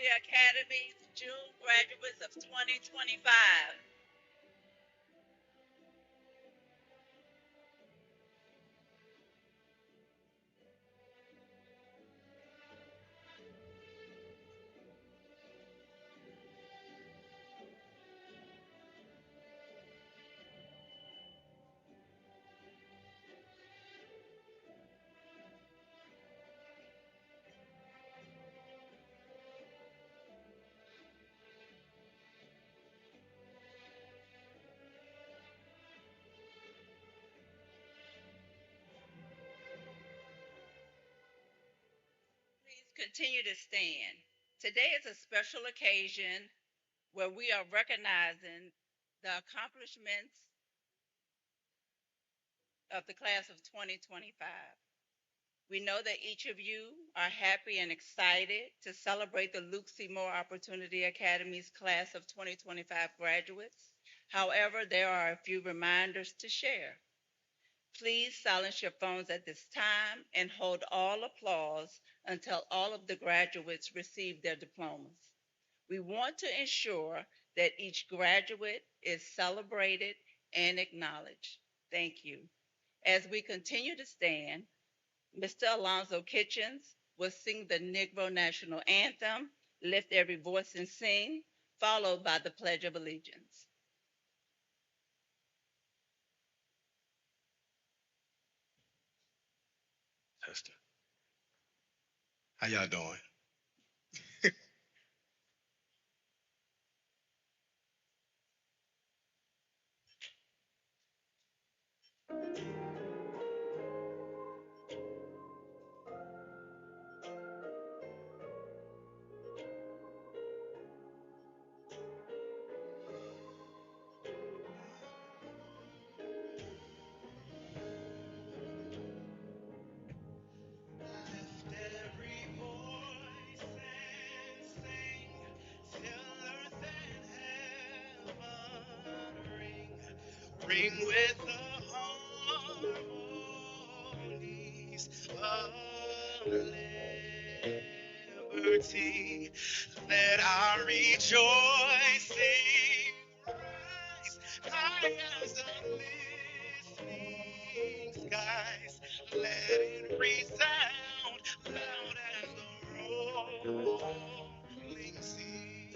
Academy's June graduates of 2025. Please continue to stand. Today is a special occasion where we are recognizing the accomplishments of the class of 2025. We know that each of you are happy and excited to celebrate the Luke Seymour Opportunity Academy's class of 2025 graduates. However, there are a few reminders to share. Please silence your phones at this time and hold all applause until all of the graduates receive their diplomas. We want to ensure that each graduate is celebrated and acknowledged. Thank you. As we continue to stand, Mr. Alonzo Kitchens will sing the Negro National Anthem, Lift Every Voice and Sing, followed by the Pledge of Allegiance. Hester. How y'all doing? Lift every voice and sing till earth and heaven ring. Ring with the harmonies of liberty. Let our rejoicing rise high as the listening skies. Let it resound loud as the rolling sea.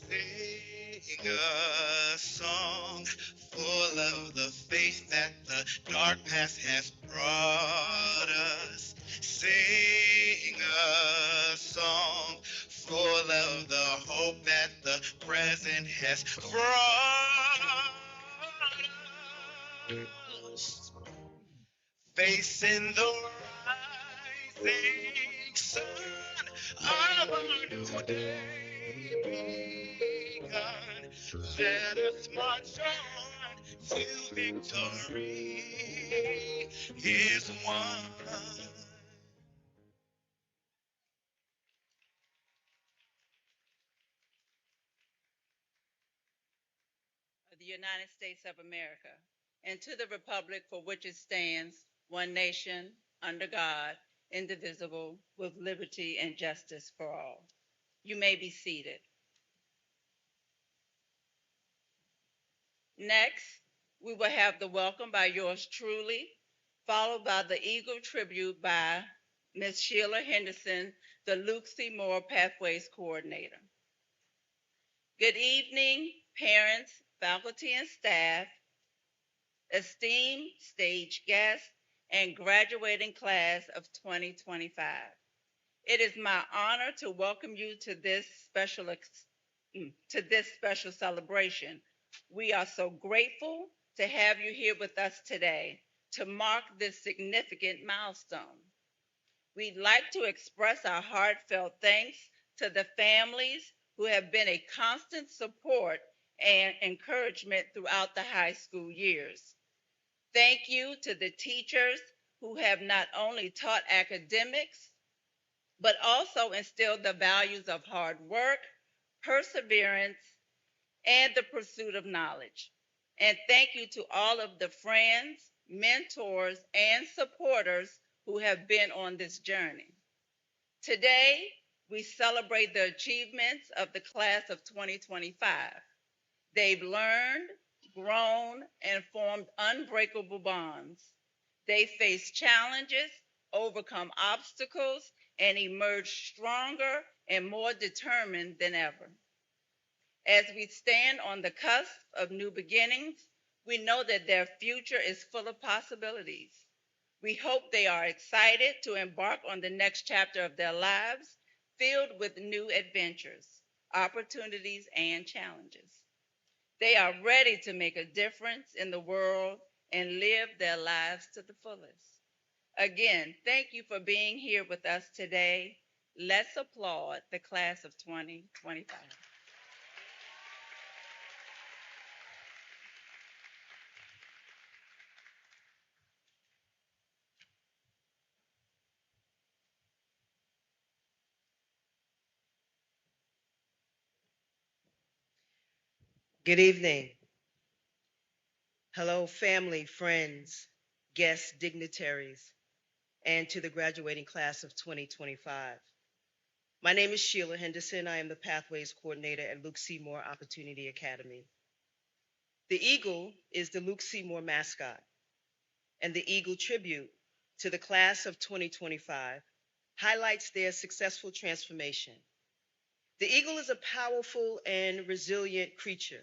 Sing a song full of the faith that the dark past has brought us. Sing a song full of the hope that the present has brought us. Facing the rising sun of a new day begun. Let us march on till victory is won. Of the United States of America, and to the republic for which it stands, one nation, under God, indivisible, with liberty and justice for all. You may be seated. Next, we will have the welcome by yours truly, followed by the Eagle tribute by Ms. Sheila Henderson, the Luke Seymour Pathways Coordinator. Good evening, parents, faculty, and staff, esteemed stage guests, and graduating class of 2025. It is my honor to welcome you to this special celebration. We are so grateful to have you here with us today to mark this significant milestone. We'd like to express our heartfelt thanks to the families who have been a constant support and encouragement throughout the high school years. Thank you to the teachers who have not only taught academics, but also instilled the values of hard work, perseverance, and the pursuit of knowledge. And thank you to all of the friends, mentors, and supporters who have been on this journey. Today, we celebrate the achievements of the class of 2025. They've learned, grown, and formed unbreakable bonds. They face challenges, overcome obstacles, and emerge stronger and more determined than ever. As we stand on the cusp of new beginnings, we know that their future is full of possibilities. We hope they are excited to embark on the next chapter of their lives, filled with new adventures, opportunities, and challenges. They are ready to make a difference in the world and live their lives to the fullest. Again, thank you for being here with us today. Let's applaud the class of 2025. Good evening. Hello, family, friends, guests, dignitaries, and to the graduating class of 2025. My name is Sheila Henderson. I am the Pathways Coordinator at Luke Seymour Opportunity Academy. The Eagle is the Luke Seymour mascot, and the Eagle tribute to the class of 2025 highlights their successful transformation. The Eagle is a powerful and resilient creature,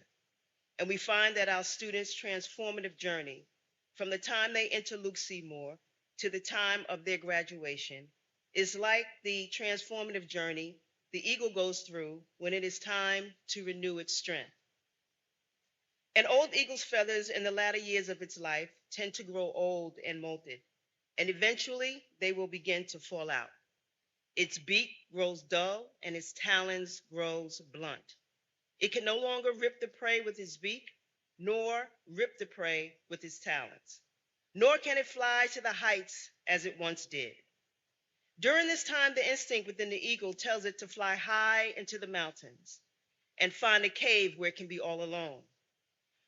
and we find that our students' transformative journey from the time they enter Luke Seymour to the time of their graduation is like the transformative journey the eagle goes through when it is time to renew its strength. An old eagle's feathers in the latter years of its life tend to grow old and molted, and eventually they will begin to fall out. Its beak grows dull and its talons grows blunt. It can no longer rip the prey with its beak, nor rip the prey with its talons, nor can it fly to the heights as it once did. During this time, the instinct within the eagle tells it to fly high into the mountains and find a cave where it can be all alone.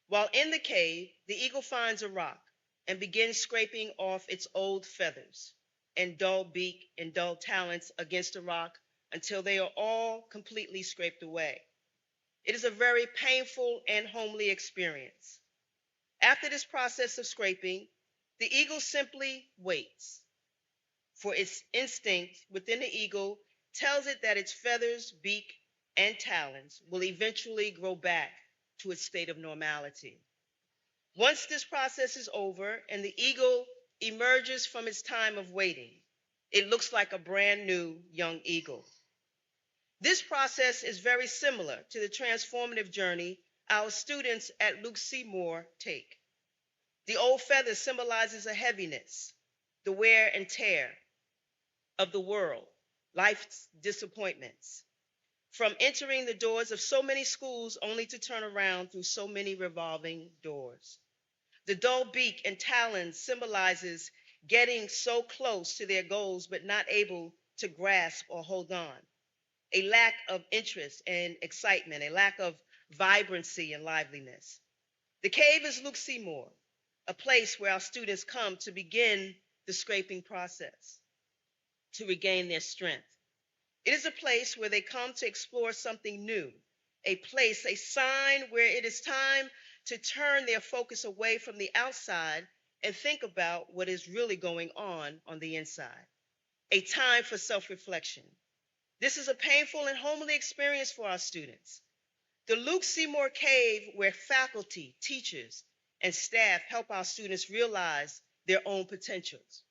While in the cave, the eagle finds a rock and begins scraping off its old feathers and dull beak and dull talons against the rock until they are all completely scraped away. It is a very painful and homely experience. After this process of scraping, the eagle simply waits, for its instinct within the eagle tells it that its feathers, beak, and talons will eventually grow back to its state of normality. Once this process is over and the eagle emerges from its time of waiting, it looks like a brand new young eagle. This process is very similar to the transformative journey our students at Luke Seymour take. The old feather symbolizes a heaviness, the wear and tear of the world, life's disappointments, from entering the doors of so many schools only to turn around through so many revolving doors. The dull beak and talons symbolizes getting so close to their goals but not able to grasp or hold on. A lack of interest and excitement, a lack of vibrancy and liveliness. The cave is Luke Seymour, a place where our students come to begin the scraping process, to regain their strength. It is a place where they come to explore something new, a place, a sign where it is time to turn their focus away from the outside and think about what is really going on the inside. A time for self-reflection. This is a painful and homely experience for our students. The Luke Seymour Cave, where faculty, teachers, and staff help our students realize their own potentials,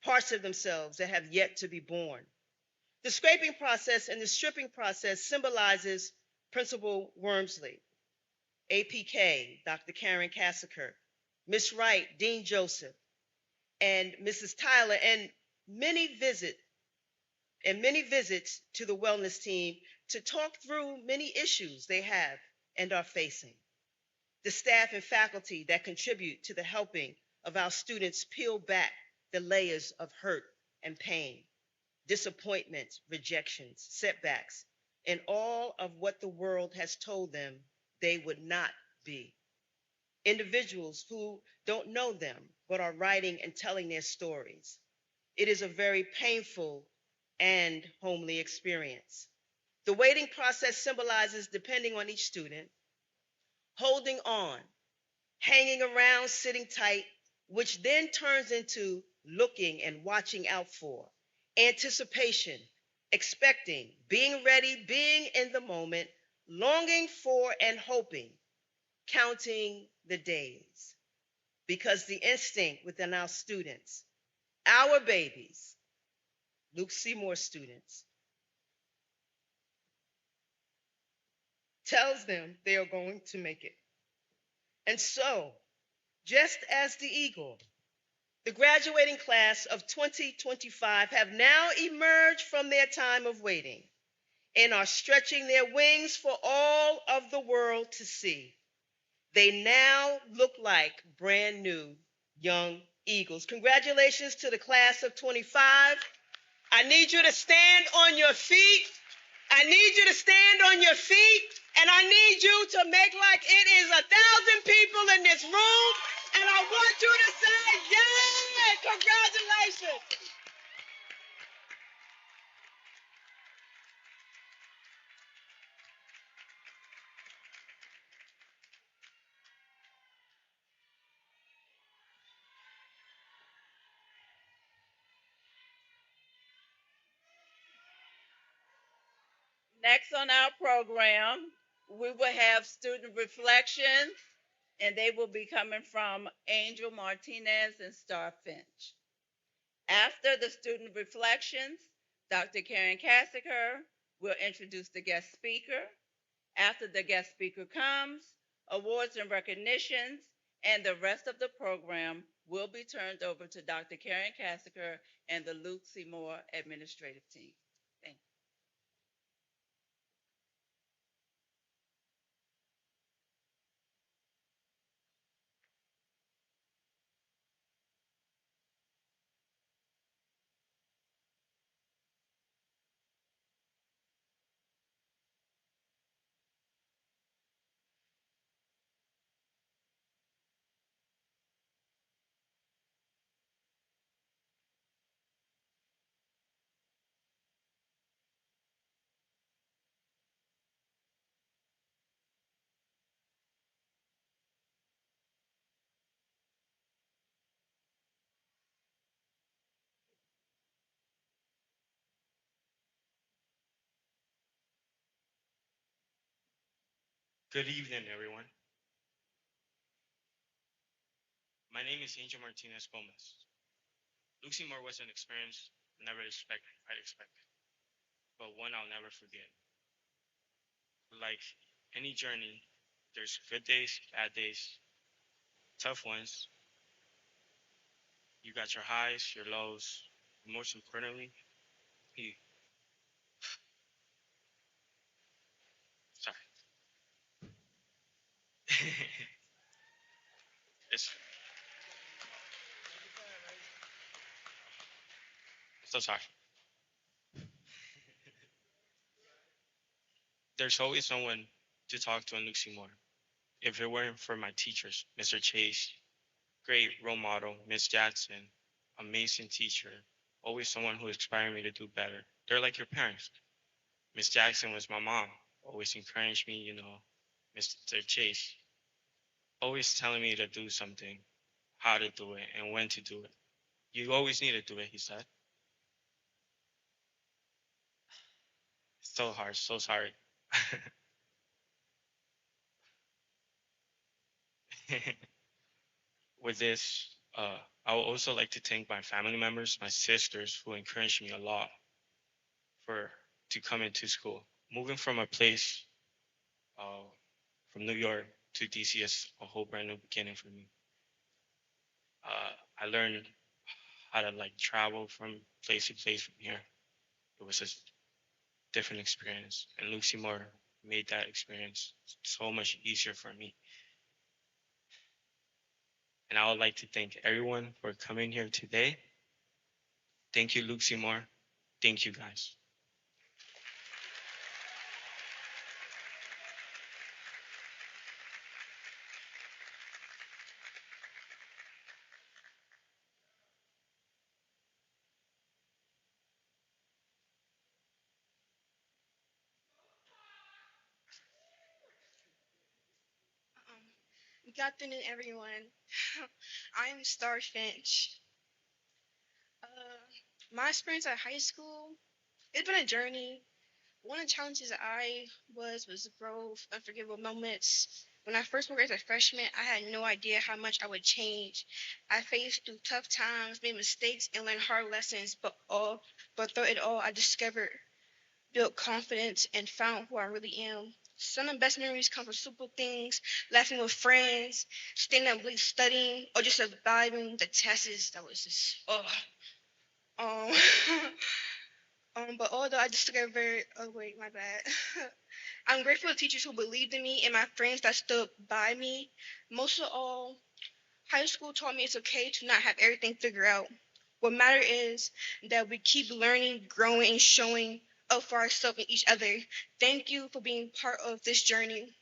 parts of themselves that have yet to be born. The scraping process and the stripping process symbolizes Principal Wormsley, APK, Dr. Karen Cassaker, Miss Wright, Dean Joseph, and Mrs. Tyler, and many visits to the wellness team to talk through many issues they have and are facing. The staff and faculty that contribute to the helping of our students peel back the layers of hurt and pain, disappointments, rejections, setbacks, and all of what the world has told them they would not be. Individuals who don't know them but are writing and telling their stories. It is a very painful and homely experience. The waiting process symbolizes depending on each student, holding on, hanging around, sitting tight, which then turns into looking and watching out for, anticipation, expecting, being ready, being in the moment, longing for and hoping, counting the days. Because the instinct within our students, our babies, Luke Seymour students, tells them they are going to make it. And so, just as the eagle, the graduating class of 2025 have now emerged from their time of waiting and are stretching their wings for all of the world to see. They now look like brand new young eagles. Congratulations to the class of 25. I need you to stand on your feet. I need you to stand on your feet, and I need you to make like it is 1,000 people in this room, and I want you to say, yeah, congratulations. Next on our program, we will have student reflections, and they will be coming from Angel Martinez and Star Finch. After the student reflections, Dr. Karen Cassicker will introduce the guest speaker. After the guest speaker comes, awards and recognitions and the rest of the program will be turned over to Dr. Karen Cassicker and the Luke Seymour administrative team. Thank you. Good evening, everyone. My name is Angel Martinez Gomez. Luke Seymour was an experience I'd expected, but one I'll never forget. Like any journey, there's good days, bad days, tough ones. You got your highs, your lows. Most importantly, you. Sorry. it's so sorry. There's always someone to talk to in Luke Seymour. If it weren't for my teachers, Mr. Chase, great role model, Miss Jackson, amazing teacher, always someone who inspired me to do better. They're like your parents. Miss Jackson was my mom, always encouraged me, Mr. Chase, always telling me to do something, how to do it, and when to do it. You always need to do it, he said. So hard, so sorry. With this, I would also like to thank my family members, my sisters, who encouraged me a lot for to come into school. Moving from a place uh, from New York to DC is a whole brand new beginning for me. I learned how to like travel from place to place from here. It was a different experience, and Luke Seymour made that experience so much easier for me. And I would like to thank everyone for coming here today. Thank you, Luke Seymour. Thank you, guys. Good afternoon, everyone. I am Star Finch. My experience at high school, it's been a journey. One of the challenges was growth, unforgivable moments. When I first moved as a freshman, I had no idea how much I would change. I faced through tough times, made mistakes, and learned hard lessons. But through it all, I discovered, built confidence, and found who I really am. Some of the best memories come from simple things, laughing with friends, staying up late studying, or just surviving the tests. That was just, Um, but although I discovered, oh wait, my bad. I'm grateful to teachers who believed in me and my friends that stood by me. Most of all, high school taught me it's okay to not have everything figured out. What matters is that we keep learning, growing, and showing up for ourselves and each other. Thank you for being part of this journey.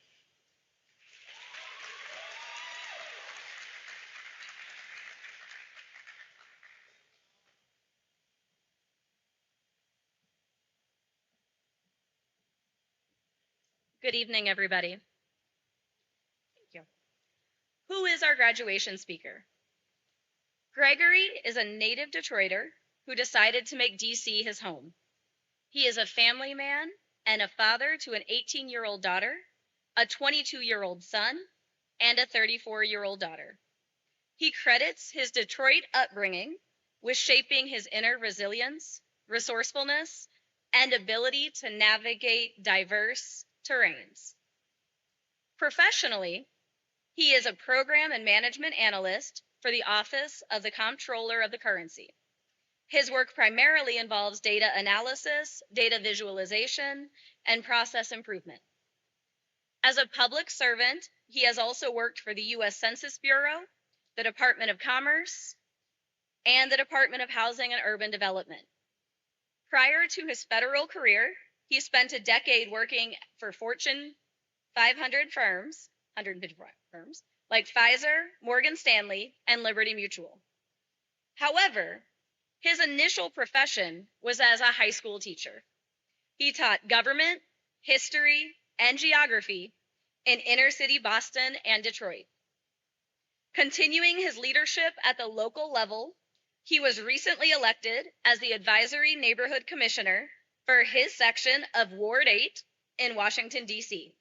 Good evening, everybody. Thank you. Who is our graduation speaker? Gregory is a native Detroiter who decided to make DC his home. He is a family man and a father to an 18-year-old daughter, a 22-year-old son, and a 34-year-old daughter. He credits his Detroit upbringing with shaping his inner resilience, resourcefulness, and ability to navigate diverse terrains. Professionally, he is a program and management analyst for the Office of the Comptroller of the Currency. His work primarily involves data analysis, data visualization, and process improvement. As a public servant, he has also worked for the U.S. Census Bureau, the Department of Commerce, and the Department of Housing and Urban Development. Prior to his federal career, he spent a decade working for Fortune 500 firms, 150 firms, like Pfizer, Morgan Stanley, and Liberty Mutual. However, his initial profession was as a high school teacher. He taught government, history, and geography in inner city Boston and Detroit. Continuing his leadership at the local level, he was recently elected as the Advisory Neighborhood Commissioner for his section of Ward 8 in Washington, D.C.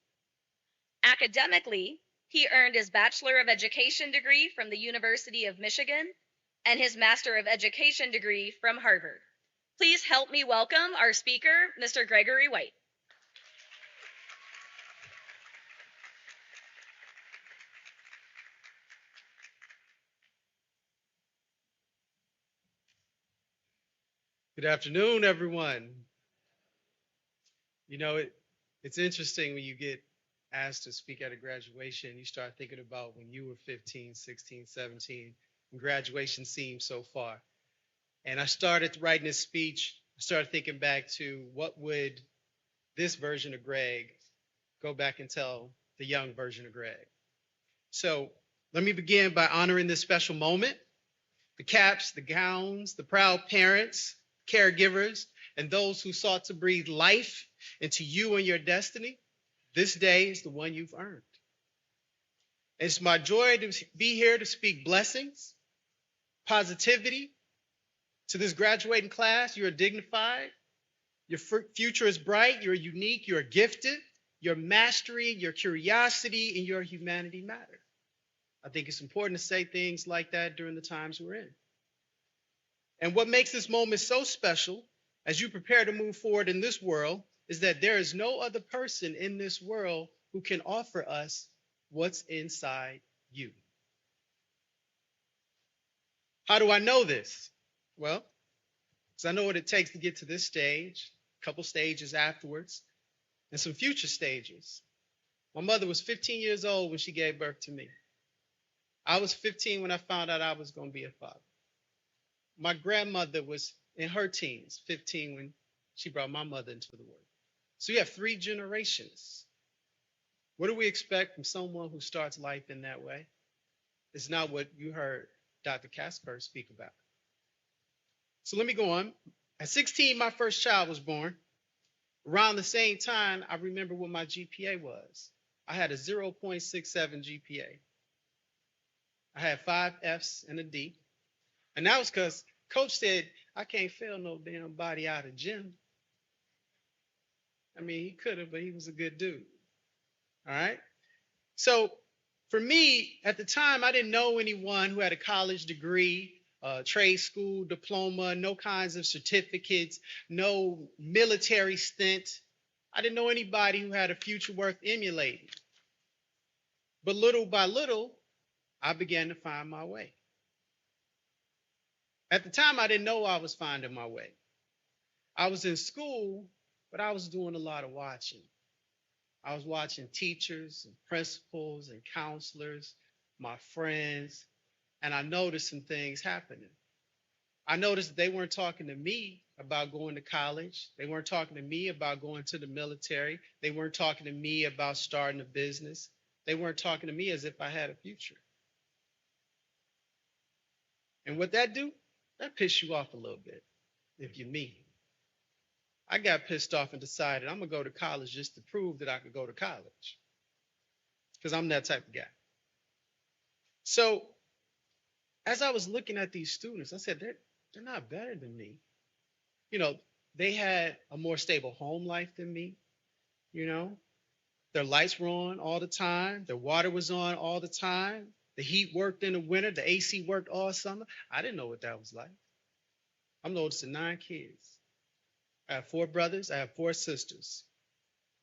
Academically, he earned his Bachelor of Education degree from the University of Michigan and his Master of Education degree from Harvard. Please help me welcome our speaker, Mr. Gregory White. Good afternoon, everyone. You know, it's interesting when you get asked to speak at a graduation, you start thinking about when you were 15, 16, 17, and graduation seemed so far. And I started writing this speech, I started thinking back to what would this version of Greg go back and tell the young version of Greg. So let me begin by honoring this special moment. The caps, the gowns, the proud parents, caregivers, and those who sought to breathe life into you and your destiny, this day is the one you've earned. It's my joy to be here to speak blessings, positivity to this graduating class. You are dignified. Your future is bright. You're unique. You're gifted. Your mastery, your curiosity, and your humanity matter. I think it's important to say things like that during the times we're in. And what makes this moment so special as you prepare to move forward in this world is that there is no other person in this world who can offer us what's inside you. How do I know this? Well, because I know what it takes to get to this stage, a couple stages afterwards, and some future stages. My mother was 15 years old when she gave birth to me. I was 15 when I found out I was going to be a father. My grandmother was in her teens, 15, when she brought my mother into the world. So you have 3 generations. What do we expect from someone who starts life in that way? It's not what you heard Dr. Casper speak about. So let me go on. At 16, my first child was born. Around the same time, I remember what my GPA was. I had a 0.67 GPA. I had 5 Fs and a D. And that was because coach said, I can't fail no damn body out of gym. I mean, he could have, but he was a good dude. All right. So for me, at the time, I didn't know anyone who had a college degree, trade school diploma, no kinds of certificates, no military stint. I didn't know anybody who had a future worth emulating. But little by little, I began to find my way. At the time, I didn't know I was finding my way. I was in school, but I was doing a lot of watching. I was watching teachers and principals and counselors, my friends, and I noticed some things happening. I noticed they weren't talking to me about going to college. They weren't talking to me about going to the military. They weren't talking to me about starting a business. They weren't talking to me as if I had a future. And what that do? That piss you off a little bit if you're me. I got pissed off and decided I'm going to go to college just to prove that I could go to college because I'm that type of guy. So as I was looking at these students, I said, they're not better than me. You know, they had a more stable home life than me. You know, their lights were on all the time. Their water was on all the time. The heat worked in the winter. The AC worked all summer. I didn't know what that was like. I'm the oldest of 9 kids. I have 4 brothers. I have 4 sisters.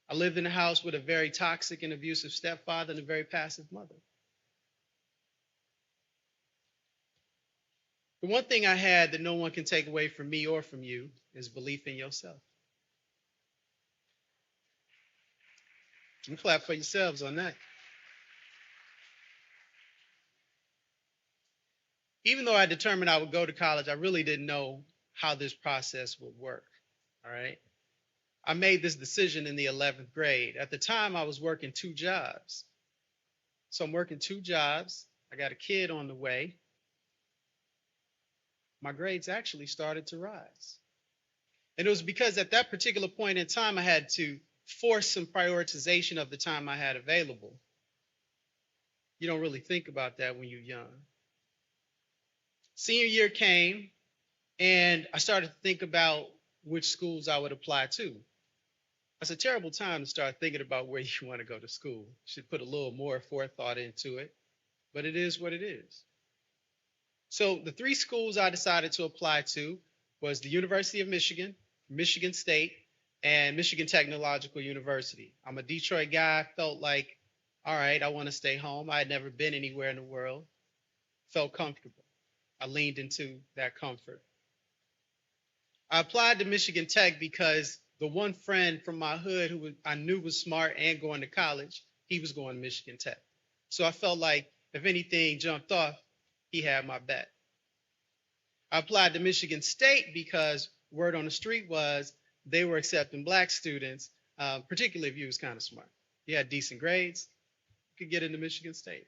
I lived in a house with a very toxic and abusive stepfather and a very passive mother. The one thing I had that no one can take away from me or from you is belief in yourself. You can clap for yourselves on that. Even though I determined I would go to college, I really didn't know how this process would work. All right. I made this decision in the 11th grade. At the time, I was working 2 jobs. So I'm working 2 jobs. I got a kid on the way. My grades actually started to rise. And it was because at that particular point in time, I had to force some prioritization of the time I had available. You don't really think about that when you're young. Senior year came, and I started to think about which schools I would apply to. That's a terrible time to start thinking about where you want to go to school. You should put a little more forethought into it, but it is what it is. So the 3 schools I decided to apply to was the University of Michigan, Michigan State, and Michigan Technological University. I'm a Detroit guy. Felt like, all right, I want to stay home. I had never been anywhere in the world. Felt comfortable. I leaned into that comfort. I applied to Michigan Tech because the one friend from my hood who I knew was smart and going to college, he was going to Michigan Tech. So I felt like if anything jumped off, he had my back. I applied to Michigan State because word on the street was they were accepting black students, particularly if you was kind of smart. You had decent grades, you could get into Michigan State.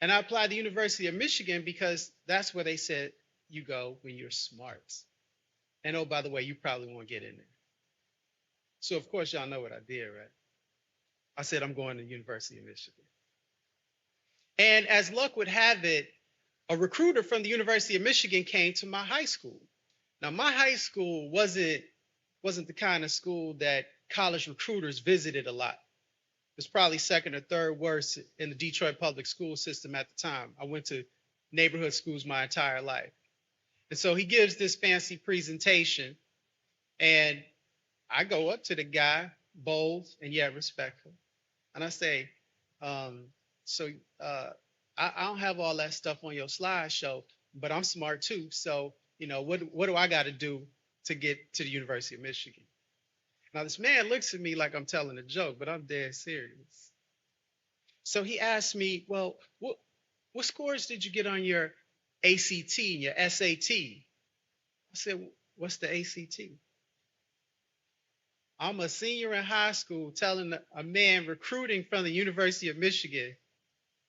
And I applied to the University of Michigan because that's where they said you go when you're smart. And oh, by the way, you probably won't get in there. So of course, y'all know what I did, right? I said, I'm going to the University of Michigan. And as luck would have it, a recruiter from the University of Michigan came to my high school. Now, my high school wasn't the kind of school that college recruiters visited a lot. It was probably second or third worst in the Detroit public school system at the time. I went to neighborhood schools my entire life. And so he gives this fancy presentation, and I go up to the guy, bold and yet respectful. And I say, I don't have all that stuff on your slideshow, but I'm smart too. So, you know, what do I got to do to get to the University of Michigan? Now, this man looks at me like I'm telling a joke, but I'm dead serious. So he asked me, well, what scores did you get on your ACT and your SAT? I said, what's the ACT? I'm a senior in high school telling a man recruiting from the University of Michigan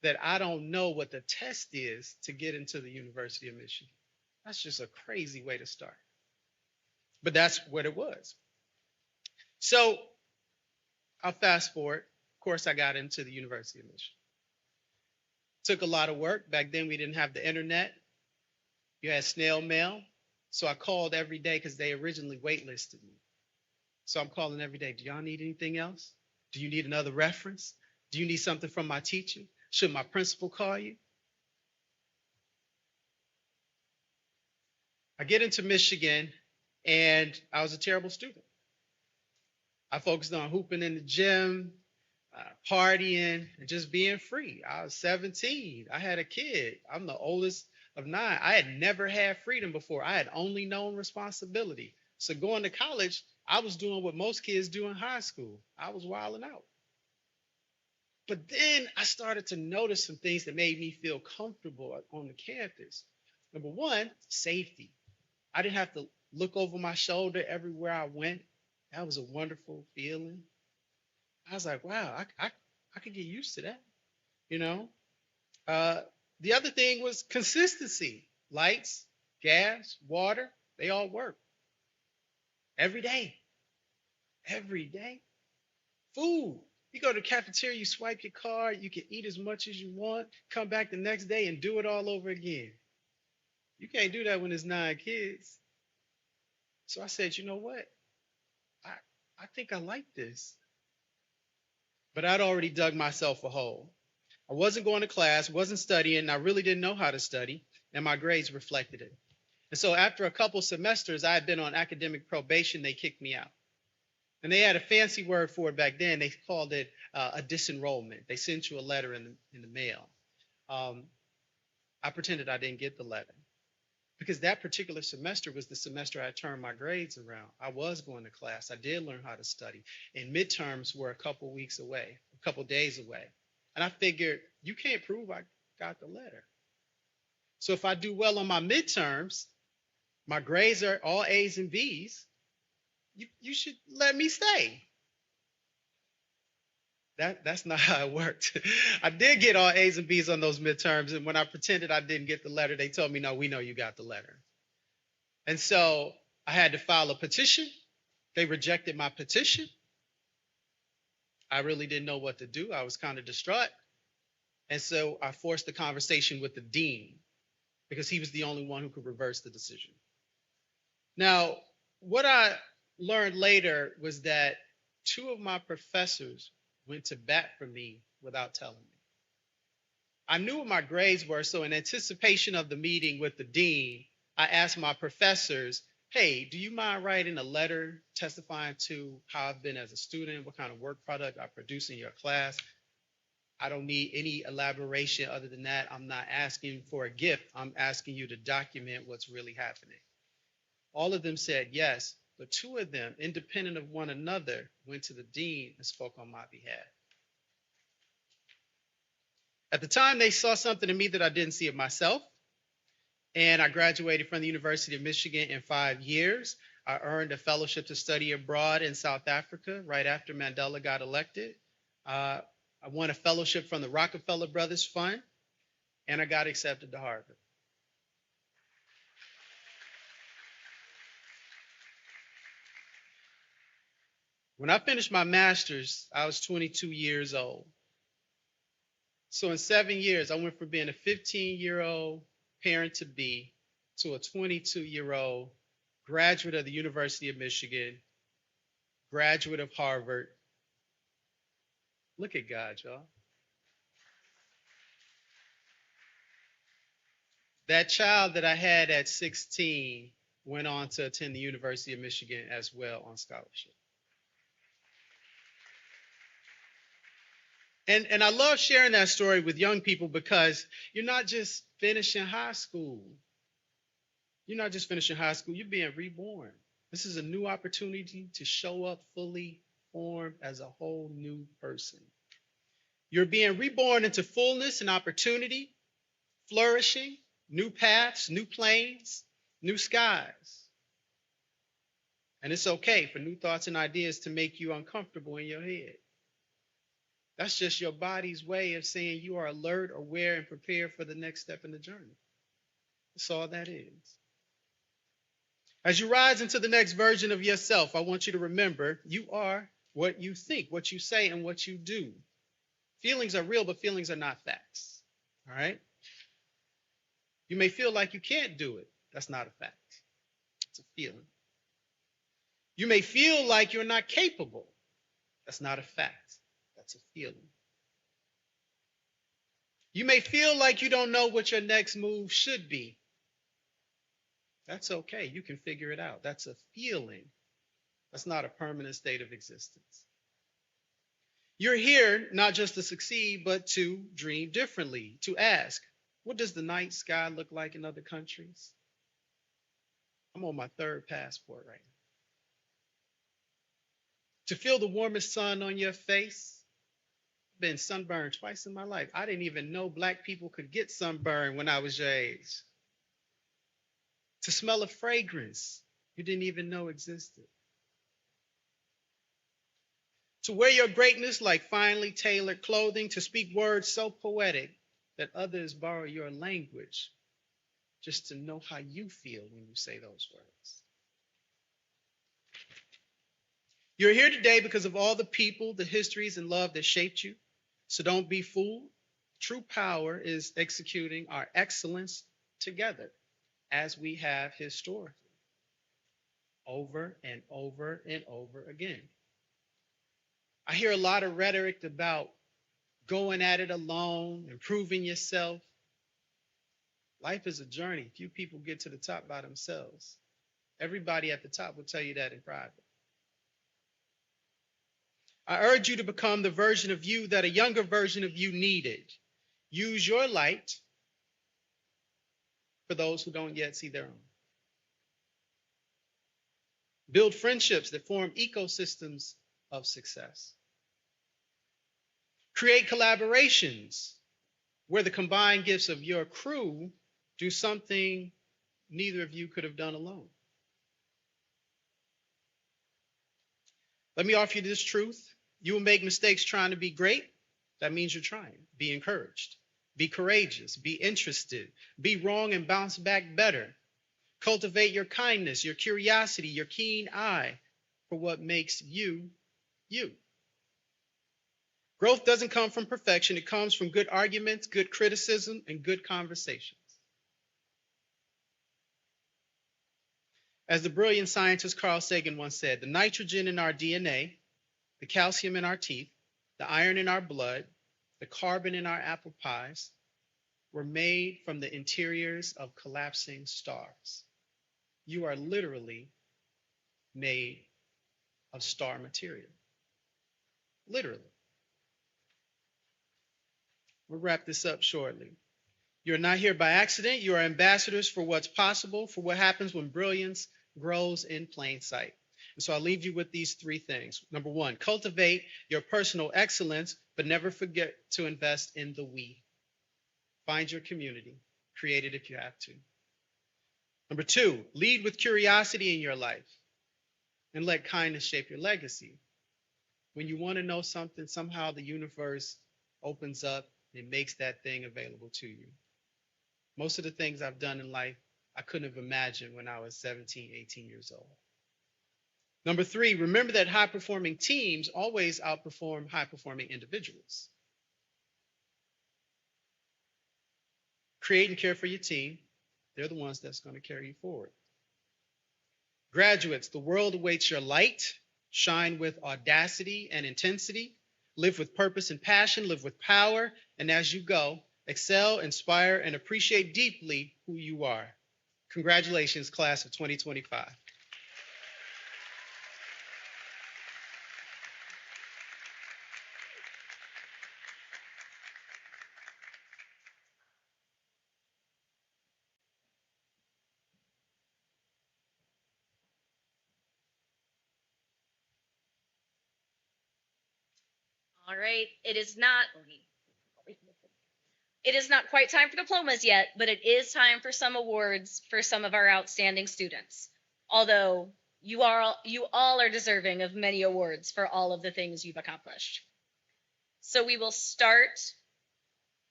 that I don't know what the test is to get into the University of Michigan. That's just a crazy way to start. But that's what it was. So I'll fast forward. Of course, I got into the University of Michigan. Took a lot of work. Back then, we didn't have the internet. You had snail mail. So I called every day because they originally waitlisted me. So I'm calling every day. Do y'all need anything else? Do you need another reference? Do you need something from my teacher? Should my principal call you? I get into Michigan, and I was a terrible student. I focused on hooping in the gym, partying, and just being free. I was 17. I had a kid. I'm the oldest of 9. I had never had freedom before. I had only known responsibility. So going to college, I was doing what most kids do in high school. I was wilding out. But then I started to notice some things that made me feel comfortable on the campus. Number one, safety. I didn't have to look over my shoulder everywhere I went. That was a wonderful feeling. I was like, wow, I could get used to that, you know? The other thing was consistency. Lights, gas, water, they all work. Every day. Every day. Food. You go to the cafeteria, you swipe your card, you can eat as much as you want, come back the next day and do it all over again. You can't do that when there's 9 kids. So I said, you know what? I think I like this. But I'd already dug myself a hole. I wasn't going to class, wasn't studying, and I really didn't know how to study, and my grades reflected it. And so after a couple semesters, I had been on academic probation, they kicked me out. And they had a fancy word for it back then. They called it a disenrollment. They sent you a letter in the mail. I pretended I didn't get the letter because that particular semester was the semester I turned my grades around. I was going to class. I did learn how to study. And midterms were a couple weeks away, a couple days away. And I figured, you can't prove I got the letter. So if I do well on my midterms, my grades are all A's and B's, you should let me stay. That's not how it worked. I did get all A's and B's on those midterms, and when I pretended I didn't get the letter, they told me, no, we know you got the letter. And so I had to file a petition. They rejected my petition. I really didn't know what to do. I was kind of distraught. And so I forced the conversation with the dean because he was the only one who could reverse the decision. Now, what I learned later was that 2 of my professors went to bat for me without telling me. I knew what my grades were, so in anticipation of the meeting with the dean, I asked my professors, hey, do you mind writing a letter testifying to how I've been as a student, what kind of work product I produce in your class? I don't need any elaboration other than that. I'm not asking for a gift. I'm asking you to document what's really happening. All of them said yes, but 2 of them, independent of one another, went to the dean and spoke on my behalf. At the time, they saw something in me that I didn't see of myself. And I graduated from the University of Michigan in 5 years. I earned a fellowship to study abroad in South Africa right after Mandela got elected. I won a fellowship from the Rockefeller Brothers Fund, and I got accepted to Harvard. When I finished my master's, I was 22 years old. So in 7 years, I went from being a 15-year-old parent-to-be to a 22-year-old graduate of the University of Michigan, graduate of Harvard. Look at God, y'all. That child that I had at 16 went on to attend the University of Michigan as well on scholarship. And I love sharing that story with young people because you're not just finishing high school. You're not just finishing high school, you're being reborn. This is a new opportunity to show up fully formed as a whole new person. You're being reborn into fullness and opportunity, flourishing, new paths, new planes, new skies. And it's okay for new thoughts and ideas to make you uncomfortable in your head. That's just your body's way of saying you are alert, aware, and prepared for the next step in the journey. That's all that is. As you rise into the next version of yourself, I want you to remember you are what you think, what you say, and what you do. Feelings are real, but feelings are not facts. All right? You may feel like you can't do it. That's not a fact. It's a feeling. You may feel like you're not capable. That's not a fact. That's a feeling. You may feel like you don't know what your next move should be. That's okay. You can figure it out. That's a feeling. That's not a permanent state of existence. You're here not just to succeed, but to dream differently, to ask, what does the night sky look like in other countries? I'm on my third passport right now. To feel the warmest sun on your face. I've been sunburned twice in my life. I didn't even know black people could get sunburned when I was your age. To smell a fragrance you didn't even know existed. To wear your greatness like finely tailored clothing, to speak words so poetic that others borrow your language just to know how you feel when you say those words. You're here today because of all the people, the histories, and love that shaped you. So don't be fooled. True power is executing our excellence together, as we have historically, over and over and over again. I hear a lot of rhetoric about going at it alone, improving yourself. Life is a journey. Few people get to the top by themselves. Everybody at the top will tell you that in private. I urge you to become the version of you that a younger version of you needed. Use your light for those who don't yet see their own. Build friendships that form ecosystems of success. Create collaborations where the combined gifts of your crew do something neither of you could have done alone. Let me offer you this truth. You will make mistakes trying to be great. That means you're trying. Be encouraged. Be courageous. Be interested. Be wrong and bounce back better. Cultivate your kindness, your curiosity, your keen eye for what makes you, you. Growth doesn't come from perfection. It comes from good arguments, good criticism, and good conversations. As the brilliant scientist Carl Sagan once said, the nitrogen in our DNA, the calcium in our teeth, the iron in our blood, the carbon in our apple pies were made from the interiors of collapsing stars. You are literally made of star material. Literally. We'll wrap this up shortly. You're not here by accident. You are ambassadors for what's possible, for what happens when brilliance grows in plain sight. And so I'll leave you with these three things. Number one, cultivate your personal excellence, but never forget to invest in the we. Find your community. Create it if you have to. Number two, lead with curiosity in your life and let kindness shape your legacy. When you want to know something, somehow the universe opens up and makes that thing available to you. Most of the things I've done in life, I couldn't have imagined when I was 17, 18 years old. Number three, remember that high-performing teams always outperform high-performing individuals. Create and care for your team. They're the ones that's going to carry you forward. Graduates, the world awaits your light. Shine with audacity and intensity. Live with purpose and passion. Live with power. And as you go, excel, inspire, and appreciate deeply who you are. Congratulations, class of 2025. All right, it is not quite time for diplomas yet, but it is time for some awards for some of our outstanding students. Although you all are deserving of many awards for all of the things you've accomplished. So we will start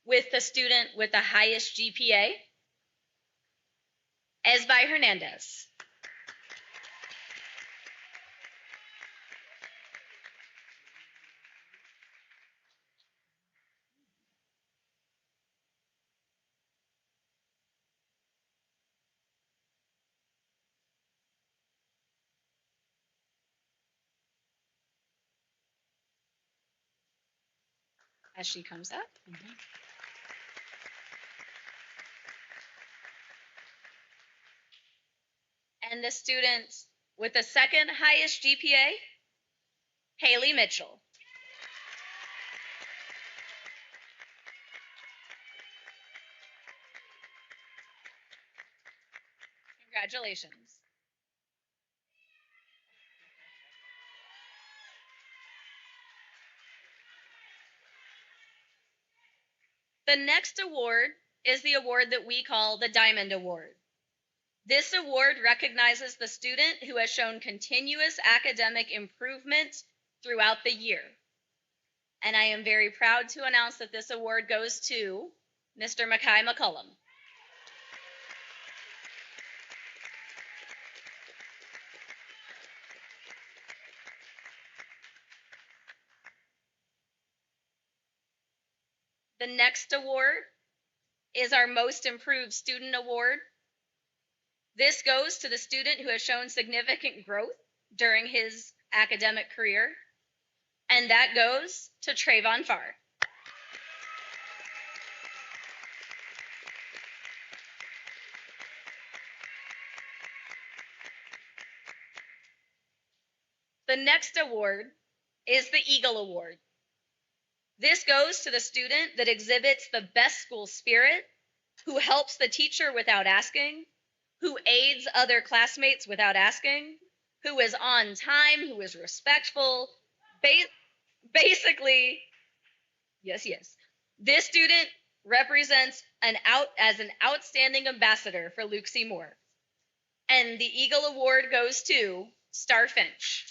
with the student with the highest GPA, Esbai Hernandez. as she comes up. And the student with the second highest GPA, Haley Mitchell. Congratulations. The next award is the award that we call the Diamond Award. This award recognizes the student who has shown continuous academic improvement throughout the year. And I am very proud to announce that this award goes to Mr. Mackay McCullum. The next award is our Most Improved Student Award. This goes to the student who has shown significant growth during his academic career, and that goes to Trayvon Farr. The next award is the Eagle Award. This goes to the student that exhibits the best school spirit, who helps the teacher without asking, who aids other classmates without asking, who is on time, who is respectful. Basically, yes. This student represents as an outstanding ambassador for Luke C. Moore. And the Eagle Award goes to Star Finch.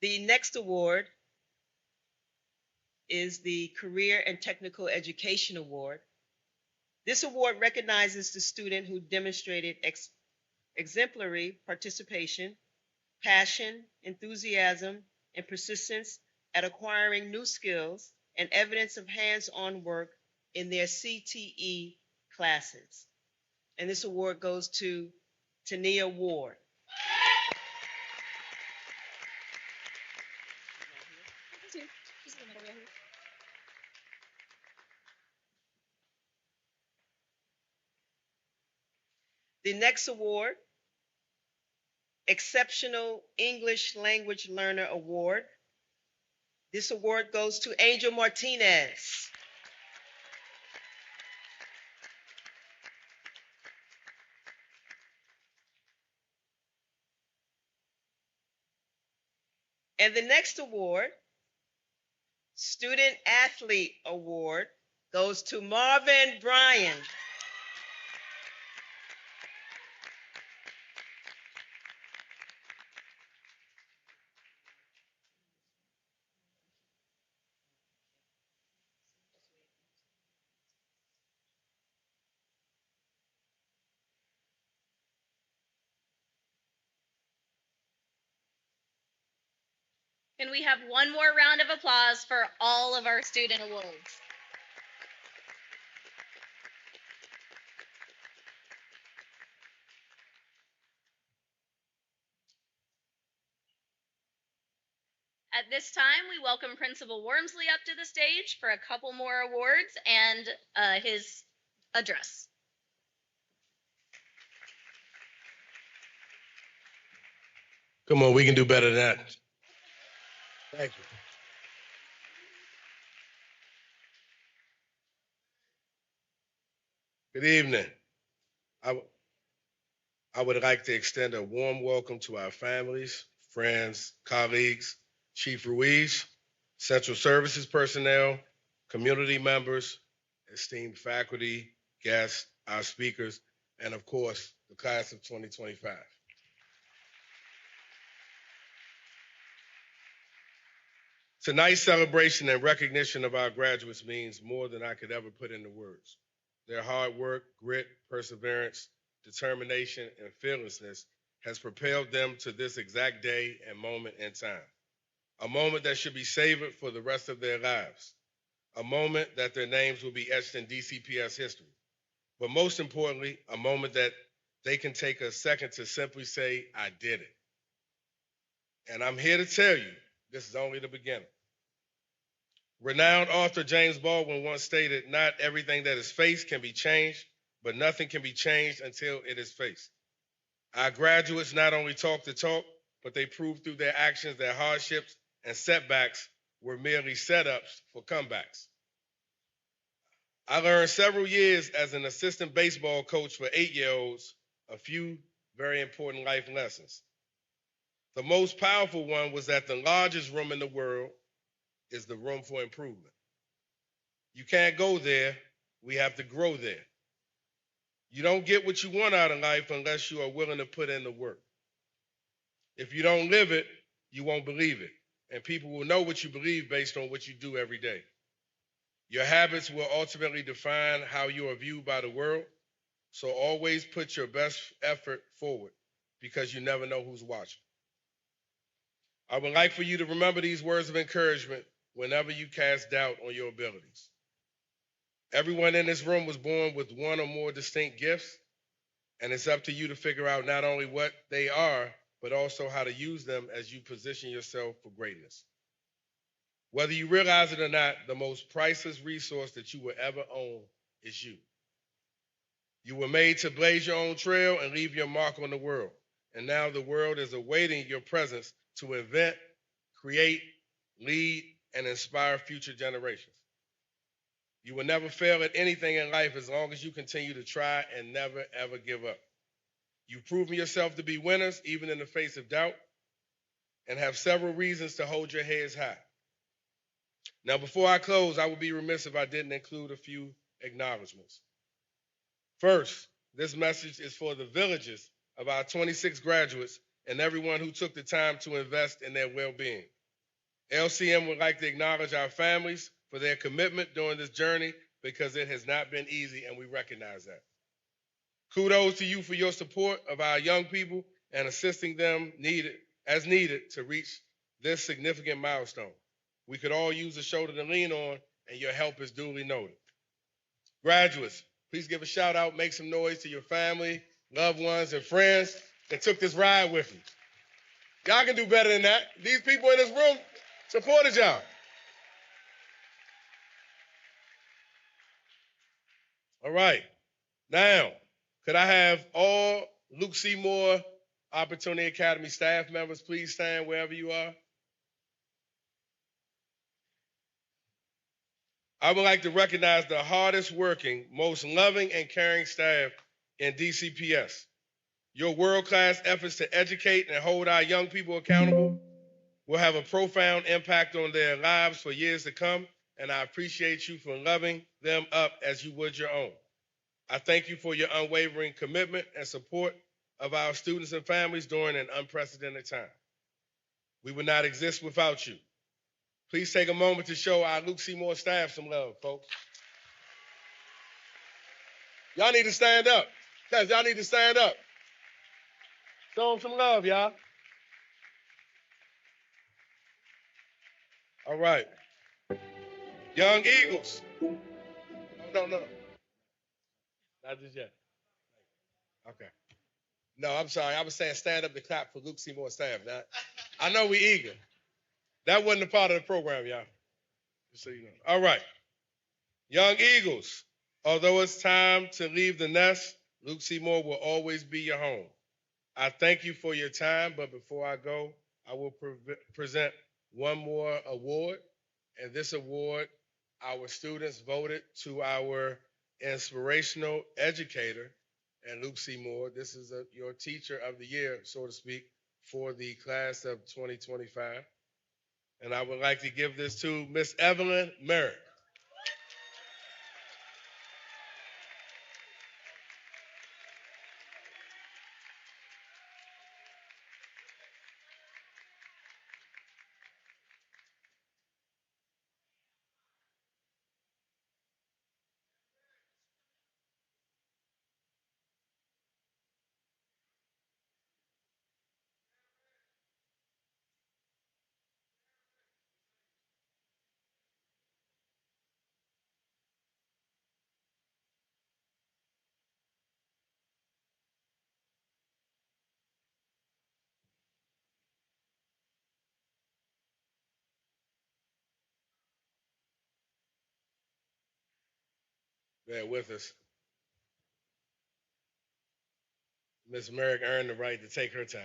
The next award is the Career and Technical Education Award. This award recognizes the student who demonstrated exemplary participation, passion, enthusiasm, and persistence at acquiring new skills and evidence of hands-on work in their CTE classes. And this award goes to Tania Ward. The next award, Exceptional English Language Learner Award. This award goes to Angel Martinez. And the next award, Student Athlete Award, goes to Marvin Bryan. Can we have one more round of applause for all of our student awards? At this time, we welcome Principal Wormsley up to the stage for a couple more awards and his address. Come on, we can do better than that. Thank you. Good evening. I would like to extend a warm welcome to our families, friends, colleagues, Chief Ruiz, Central Services personnel, community members, esteemed faculty, guests, our speakers, and of course, the class of 2025. Tonight's celebration and recognition of our graduates means more than I could ever put into words. Their hard work, grit, perseverance, determination, and fearlessness has propelled them to this exact day and moment in time. A moment that should be savored for the rest of their lives. A moment that their names will be etched in DCPS history. but most importantly, a moment that they can take a second to simply say, I did it. And I'm here to tell you, this is only the beginning. Renowned author James Baldwin once stated, not everything that is faced can be changed, but nothing can be changed until it is faced. Our graduates not only talk the talk, but they prove through their actions that hardships and setbacks were merely setups for comebacks. I learned several years as an assistant baseball coach for 8-year-olds a few very important life lessons. The most powerful one was that the largest room in the world is the room for improvement. You can't go there, we have to grow there. You don't get what you want out of life unless you are willing to put in the work. If you don't live it, you won't believe it. And people will know what you believe based on what you do every day. Your habits will ultimately define how you are viewed by the world. So always put your best effort forward because you never know who's watching. I would like for you to remember these words of encouragement whenever you cast doubt on your abilities. Everyone in this room was born with one or more distinct gifts, and it's up to you to figure out not only what they are, but also how to use them as you position yourself for greatness. Whether you realize it or not, the most priceless resource that you will ever own is you. You were made to blaze your own trail and leave your mark on the world. And now the world is awaiting your presence to invent, create, lead, and inspire future generations. You will never fail at anything in life as long as you continue to try and never, ever give up. You've proven yourself to be winners, even in the face of doubt, and have several reasons to hold your heads high. Now, before I close, I would be remiss if I didn't include a few acknowledgments. First, this message is for the villages of our 26 graduates and everyone who took the time to invest in their well-being. LCM would like to acknowledge our families for their commitment during this journey because it has not been easy, and we recognize that. Kudos to you for your support of our young people and assisting them as needed to reach this significant milestone. We could all use a shoulder to lean on, and your help is duly noted. Graduates, please give a shout out, make some noise to your family, loved ones, and friends that took this ride with you. Y'all can do better than that. These people in this room supported y'all. All right. Now, could I have all Luke Seymour Opportunity Academy staff members please stand wherever you are? I would like to recognize the hardest working, most loving and caring staff in DCPS. Your world-class efforts to educate and hold our young people accountable will have a profound impact on their lives for years to come, and I appreciate you for loving them up as you would your own. I thank you for your unwavering commitment and support of our students and families during an unprecedented time. We would not exist without you. Please take a moment to show our Luke Seymour staff some love, folks. Y'all need to stand up. Guys, y'all need to stand up. Show them some love, y'all. All right. Young Eagles. No. Not just yet. Okay. No, I'm sorry. I was saying stand up to clap for Luke Seymour staff. Now, I know we eager. That wasn't a part of the program, y'all. Just so you know. All right. Young Eagles, although it's time to leave the nest, Luke Seymour will always be your home. I thank you for your time, but before I go, I will present one more award. And this award, our students voted to our inspirational educator and Luke Seymour. This is your teacher of the year, so to speak, for the class of 2025. And I would like to give this to Miss Evelyn Merritt. Bear with us. Miss Merrick earned the right to take her time.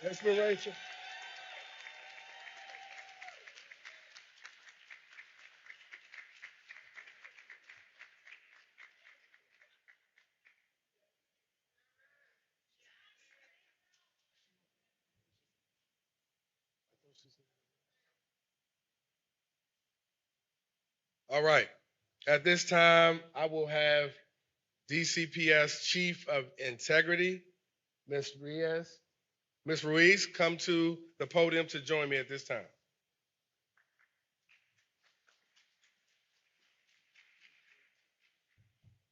Inspiration. All right. At this time, I will have DCPS Chief of Integrity, Ms. Ruiz. Ms. Ruiz, come to the podium to join me at this time.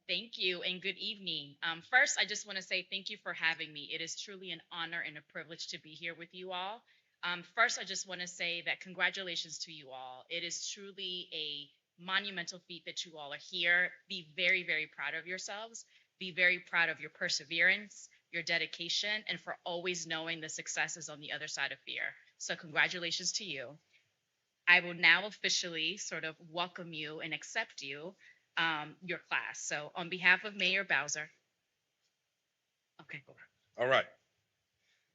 Thank you and good evening. First, I just want to say thank you for having me. It is truly an honor and a privilege to be here with you all. First, I just want to say that congratulations to you all. It is truly a monumental feat that you all are here. Be very, very proud of yourselves. Be very proud of your perseverance, your dedication, and for always knowing the success is on the other side of fear. So congratulations to you. I will now officially sort of welcome you and accept you, your class. So on behalf of Mayor Bowser. Okay. All right.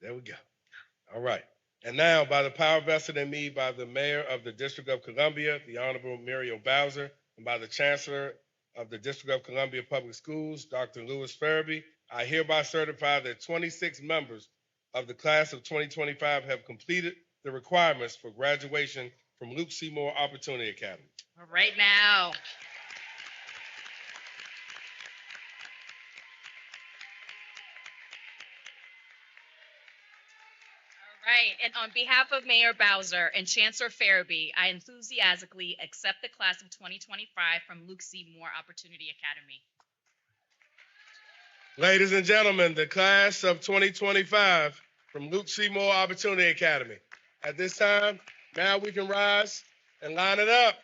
There we go. All right. And now, by the power vested in me by the Mayor of the District of Columbia, the Honorable Muriel Bowser, and by the Chancellor of the District of Columbia Public Schools, Dr. Louis Farabee, I hereby certify that 26 members of the class of 2025 have completed the requirements for graduation from Luke Seymour Opportunity Academy. All right now. Right, and on behalf of Mayor Bowser and Chancellor Farabee, I enthusiastically accept the class of 2025 from Luke Seymour Opportunity Academy. Ladies and gentlemen, the class of 2025 from Luke Seymour Opportunity Academy. At this time, now we can rise and line it up.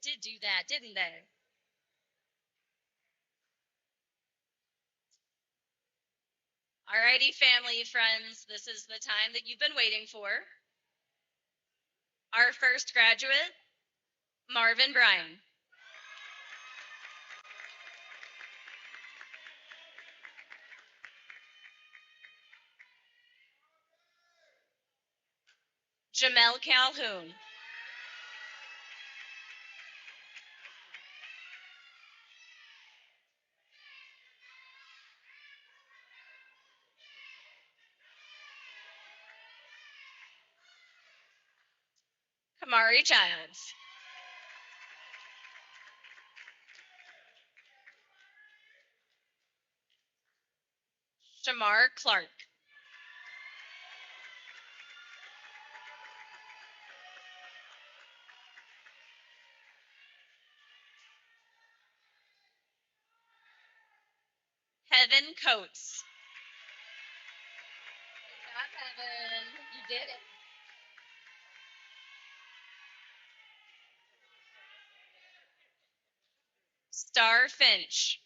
Did do that, didn't they? Alrighty, family, friends, this is the time that you've been waiting for. Our first graduate, Marvin Bryan. Jamel Calhoun. Kamari Childs. Shamar Clark. Heaven Coates. Good job, Heaven. You did it. Star Finch.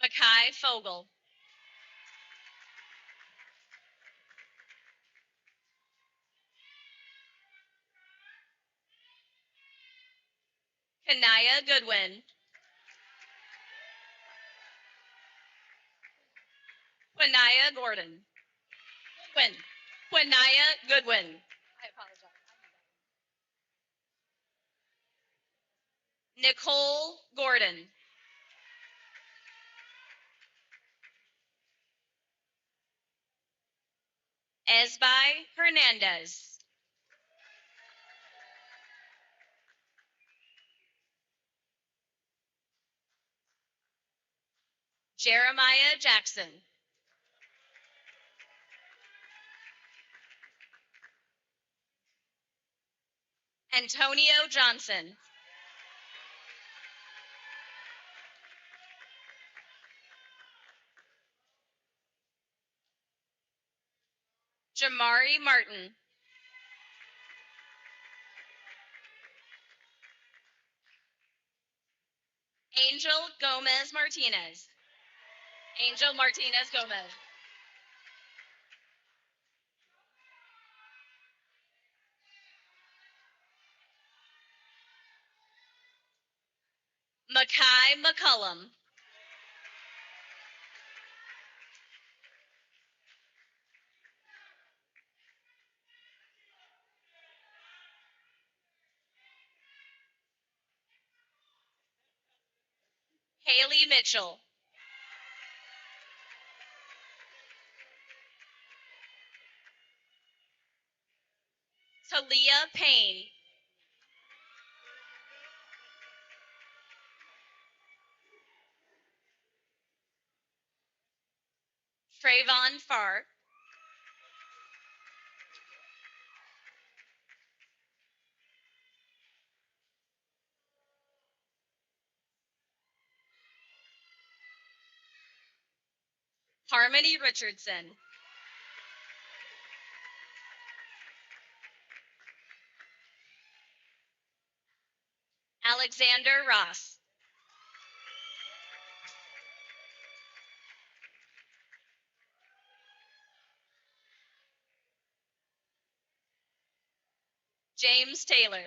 Makai Fogel. Kanaya Goodwin. Quinaya Gordon. Quinaya Goodwin. I apologize. Nicole Gordon. Esbai Hernandez. Jeremiah Jackson. Antonio Johnson. Jamari Martin. Angel Gomez Martinez. Angel Martinez Gomez. Makai McCullum. Haley Mitchell. Talia Payne. Trayvon Farr. Harmony Richardson. Alexander Ross. James Taylor.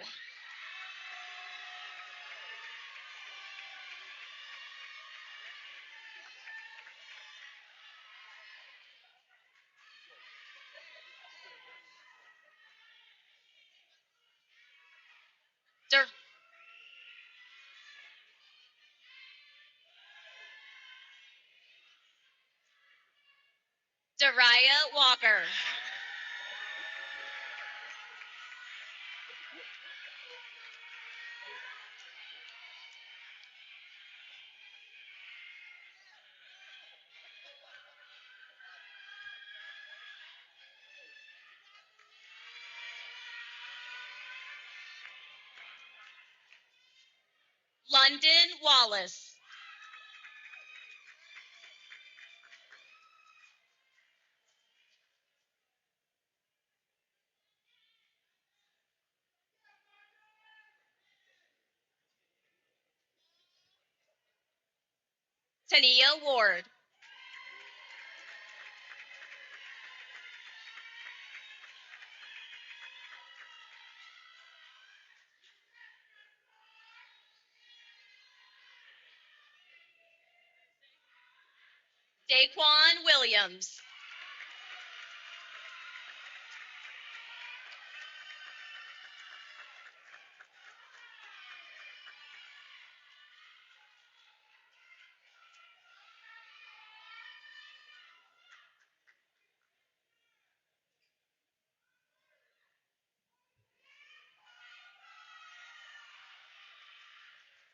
Dariah Walker. London Wallace. Tania Ward. Daquan Williams.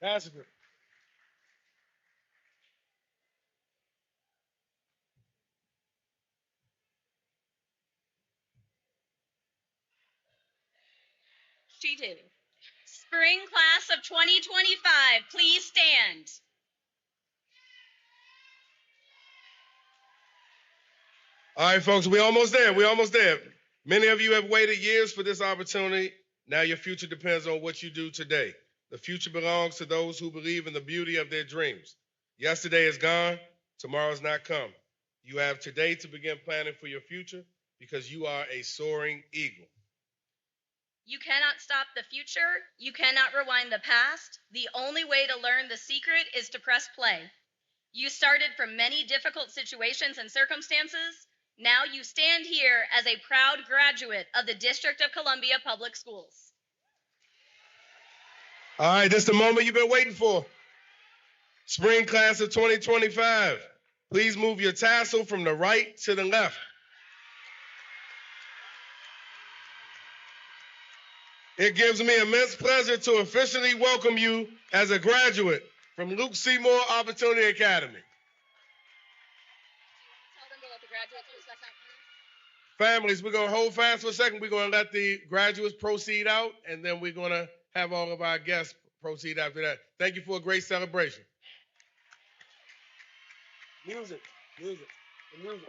That's good. She did. Spring class of 2025, please stand. All right, folks, we're almost there. We're almost there. Many of you have waited years for this opportunity. Now your future depends on what you do today. The future belongs to those who believe in the beauty of their dreams. Yesterday is gone. Tomorrow's not come. You have today to begin planning for your future because you are a soaring eagle. You cannot stop the future. You cannot rewind the past. The only way to learn the secret is to press play. You started from many difficult situations and circumstances. Now you stand here as a proud graduate of the District of Columbia Public Schools. All right, this is the moment you've been waiting for. Spring class of 2025. Please move your tassel from the right to the left. It gives me immense pleasure to officially welcome you as a graduate from Luke Seymour Opportunity Academy. Families, we're going to hold fast for a second. We're going to let the graduates proceed out, and then we're going to have all of our guests proceed after that. Thank you for a great celebration. Music, music, music.